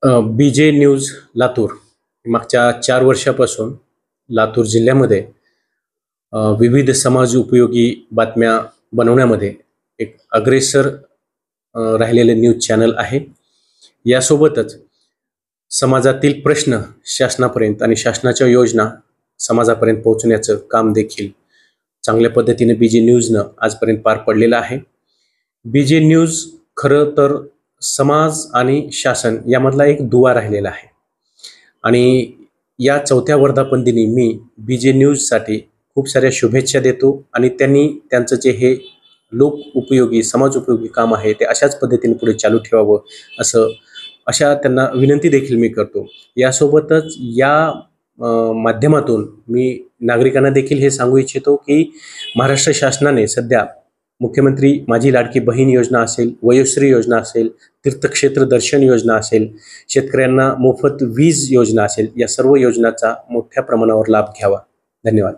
BJ news Latur मागच्या 4 वर्षापासून लातूर जिल्ह्यामध्ये विविध समाज उपयोगी बातम्या बनवण्यामध्ये एक अग्रेसर राहिलेले न्यूज चॅनल आहे. यासोबतच समाजातील प्रश्न शासनापर्यंत आणि शासनाच्या योजना समाजापर्यंत पोहोचण्याचं काम देखील चांगल्या पद्धतीने BJ न्यूजनं आजपर्यंत पार पडलेलं आहे. BJ न्यूज खरं तर समाज आणि शासन यामधला एक दुवा राहिलेला आहे आणि या 4थ्या वर्धापन दिनी मी BJ न्यूजसाठी खूप साऱ्या शुभेच्छा देतो आणि त्यांनी त्यांचं जे हे लोक उपयोगी समाज उपयोगी काम आहे ते अशाच पद्धतीने पुढे चालू ठेवावं अशा त्यांना विनंती देखील मी करतो. यासोबतच या माध्यमातून मी नागरिकांना देखील हे सांगू इच्छितो की महाराष्ट्र शासनाने सध्या मुख्यमंत्री माझी लाडकी बहीण योजना असेल, वयोश्री योजना असेल, तीर्थक्षेत्र दर्शन योजना असेल, शेतकऱ्यांना मोफत वीज योजना असेल, या सर्व योजनांचा मोठ्या प्रमाणावर लाभ घ्यावा. धन्यवाद.